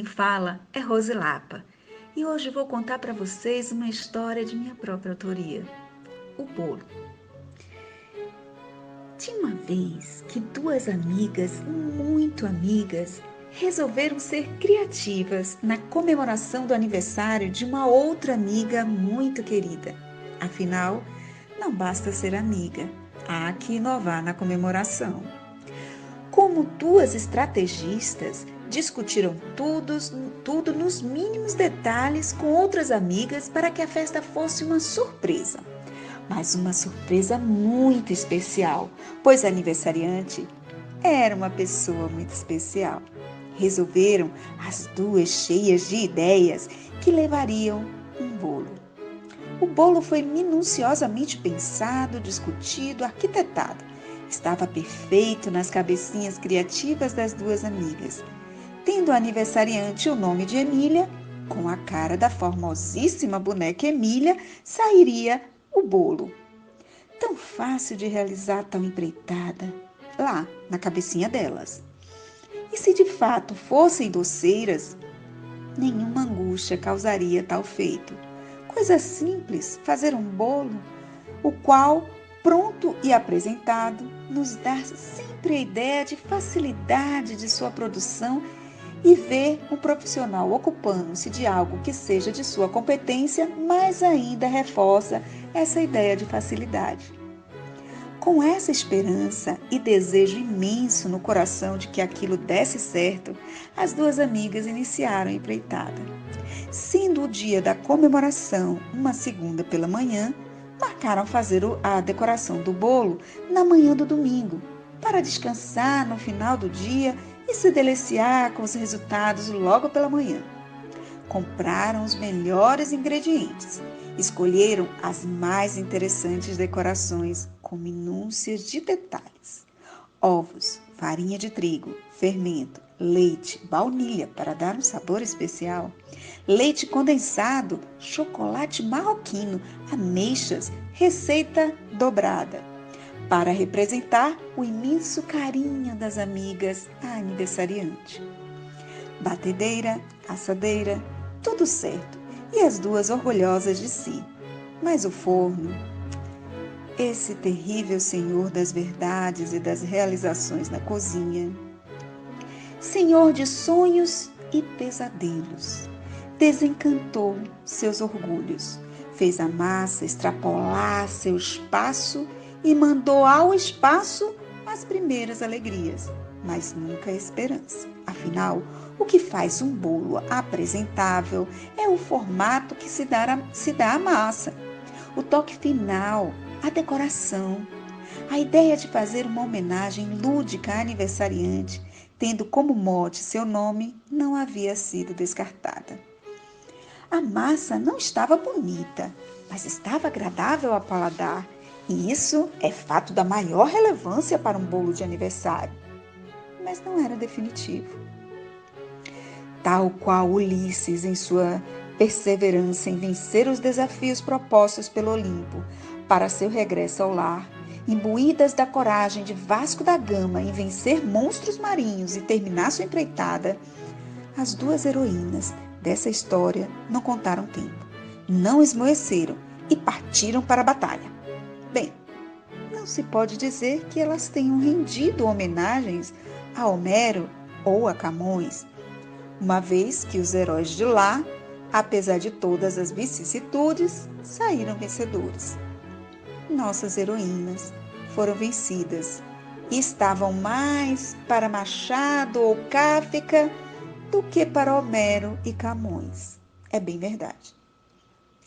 fala é Rose Lapa e hoje vou contar para vocês uma história de minha própria autoria, o bolo. Tinha uma vez que duas amigas, muito amigas, resolveram ser criativas na comemoração do aniversário de uma outra amiga muito querida. Afinal, não basta ser amiga, há que inovar na comemoração. Como duas estrategistas, discutiram tudo nos mínimos detalhes com outras amigas para que a festa fosse uma surpresa. Mas uma surpresa muito especial, pois a aniversariante era uma pessoa muito especial. Resolveram, as duas cheias de ideias, que levariam um bolo. O bolo foi minuciosamente pensado, discutido, arquitetado. Estava perfeito nas cabecinhas criativas das duas amigas. Tendo a aniversariante o nome de Emília, com a cara da formosíssima boneca Emília, sairia o bolo. Tão fácil de realizar tal empreitada, lá na cabecinha delas. E se de fato fossem doceiras, nenhuma angústia causaria tal feito. Coisa simples, fazer um bolo, o qual, pronto e apresentado, nos dá sempre a ideia de facilidade de sua produção e ver um profissional ocupando-se de algo que seja de sua competência, mais ainda reforça essa ideia de facilidade. Com essa esperança e desejo imenso no coração de que aquilo desse certo, as duas amigas iniciaram a empreitada. Sendo o dia da comemoração uma segunda pela manhã, marcaram fazer a decoração do bolo na manhã do domingo, para descansar no final do dia e se deliciar com os resultados logo pela manhã. Compraram os melhores ingredientes, escolheram as mais interessantes decorações com minúcias de detalhes. Ovos, farinha de trigo, fermento, leite, baunilha para dar um sabor especial, leite condensado, chocolate marroquino, ameixas, receita dobrada, para representar o imenso carinho das amigas à aniversariante. Batedeira, assadeira, tudo certo, e as duas orgulhosas de si. Mas o forno, esse terrível senhor das verdades e das realizações na cozinha, senhor de sonhos e pesadelos, desencantou seus orgulhos, fez a massa extrapolar seu espaço e mandou ao espaço as primeiras alegrias, mas nunca a esperança. Afinal, o que faz um bolo apresentável é o formato que se dá à massa, o toque final, a decoração. A ideia de fazer uma homenagem lúdica à aniversariante, tendo como mote seu nome, não havia sido descartada. A massa não estava bonita, mas estava agradável ao paladar, e isso é fato da maior relevância para um bolo de aniversário. Mas não era definitivo. Tal qual Ulisses em sua perseverança em vencer os desafios propostos pelo Olimpo para seu regresso ao lar, imbuídas da coragem de Vasco da Gama em vencer monstros marinhos e terminar sua empreitada, as duas heroínas dessa história não contaram tempo, não esmoeceram e partiram para a batalha. Bem, não se pode dizer que elas tenham rendido homenagens a Homero ou a Camões, uma vez que os heróis de lá, apesar de todas as vicissitudes, saíram vencedores. Nossas heroínas foram vencidas e estavam mais para Machado ou Kafka do que para Homero e Camões. É bem verdade.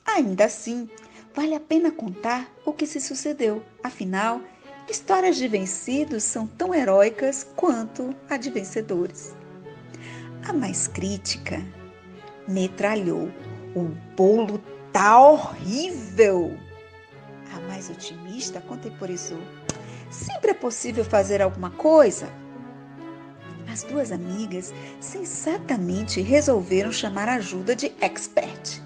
Ainda assim, vale a pena contar o que se sucedeu. Afinal, histórias de vencidos são tão heróicas quanto a de vencedores. A mais crítica metralhou. O bolo tá horrível! A mais otimista contemporizou. Sempre é possível fazer alguma coisa? As duas amigas sensatamente resolveram chamar a ajuda de expert.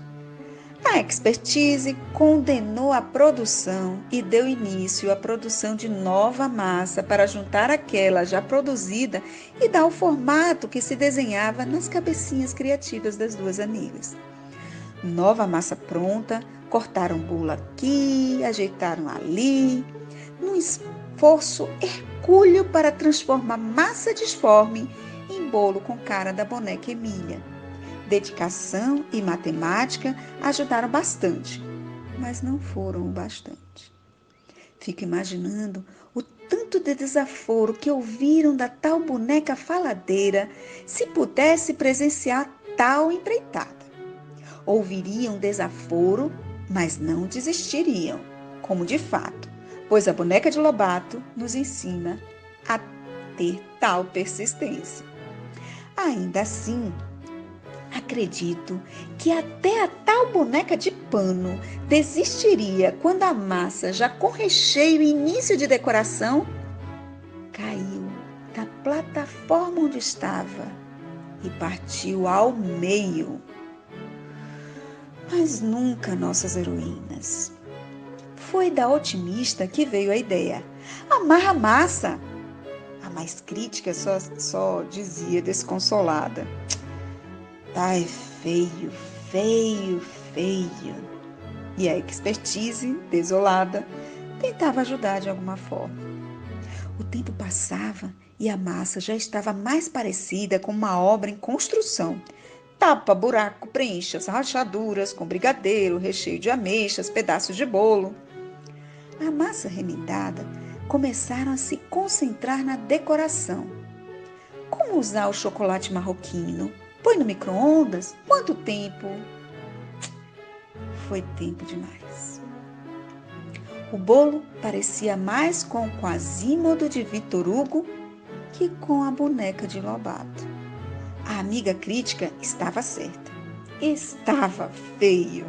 A A expertise condenou a produção e deu início à produção de nova massa para juntar aquela já produzida e dar o formato que se desenhava nas cabecinhas criativas das duas amigas. Nova massa pronta, cortaram bolo aqui, ajeitaram ali, num esforço hercúleo para transformar massa disforme em bolo com cara da boneca Emília. Dedicação e matemática ajudaram bastante, mas não foram o bastante. Fico imaginando o tanto de desaforo que ouviram da tal boneca faladeira se pudesse presenciar tal empreitada. Ouviriam desaforo, mas não desistiriam, como de fato, pois a boneca de Lobato nos ensina a ter tal persistência. Ainda assim, acredito que até a tal boneca de pano desistiria quando a massa, já com recheio e início de decoração, caiu da plataforma onde estava e partiu ao meio. Mas nunca nossas heroínas. Foi da otimista que veio a ideia. Amarra a massa. A mais crítica só dizia desconsolada. Tá feio, feio, feio. E a expertise, desolada, tentava ajudar de alguma forma. O tempo passava e a massa já estava mais parecida com uma obra em construção. Tapa, buraco, preencha as rachaduras com brigadeiro, recheio de ameixas, pedaços de bolo. A massa remendada começaram a se concentrar na decoração. Como usar o chocolate marroquino? Põe no micro-ondas? Quanto tempo? Foi tempo demais. O bolo parecia mais com o Quasimodo de Victor Hugo que com a boneca de Lobato. A amiga crítica estava certa. Estava feio.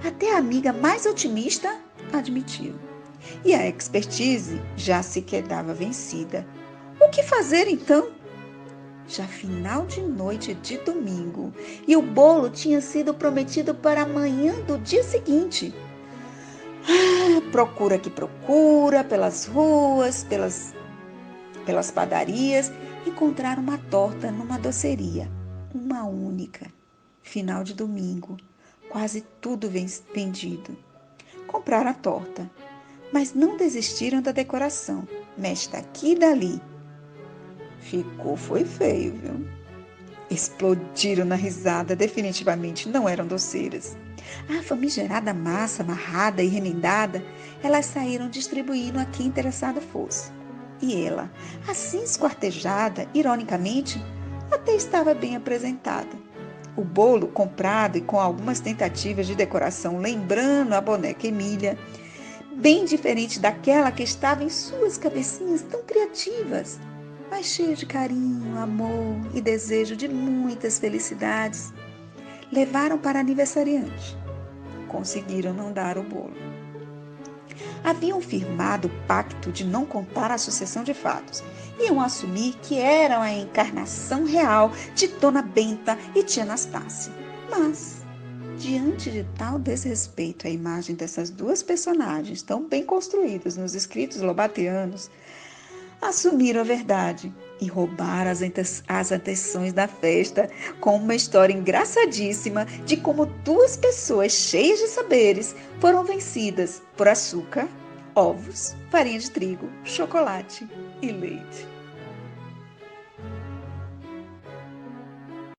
Até a amiga mais otimista admitiu. E a expertise já se quedava vencida. O que fazer então? Já final de noite de domingo e o bolo tinha sido prometido para amanhã do dia seguinte. Procura que procura, pelas ruas, pelas padarias, encontraram uma torta numa doceria, uma única. Final de domingo, quase tudo vendido. Compraram a torta, mas não desistiram da decoração. Mexe daqui e dali. Foi feio, viu? Explodiram na risada, definitivamente não eram doceiras. A famigerada massa amarrada e remendada, elas saíram distribuindo a quem interessado fosse. E ela, assim esquartejada, ironicamente, até estava bem apresentada. O bolo comprado e com algumas tentativas de decoração lembrando a boneca Emília, bem diferente daquela que estava em suas cabecinhas tão criativas, mas cheio de carinho, amor e desejo de muitas felicidades, levaram para a aniversariante. Conseguiram não dar o bolo. Haviam firmado o pacto de não contar a sucessão de fatos. Iam assumir que eram a encarnação real de Dona Benta e Tia Anastácia. Mas, diante de tal desrespeito à imagem dessas duas personagens tão bem construídas nos escritos lobatianos, assumiram a verdade e roubaram as atenções da festa com uma história engraçadíssima de como duas pessoas cheias de saberes foram vencidas por açúcar, ovos, farinha de trigo, chocolate e leite.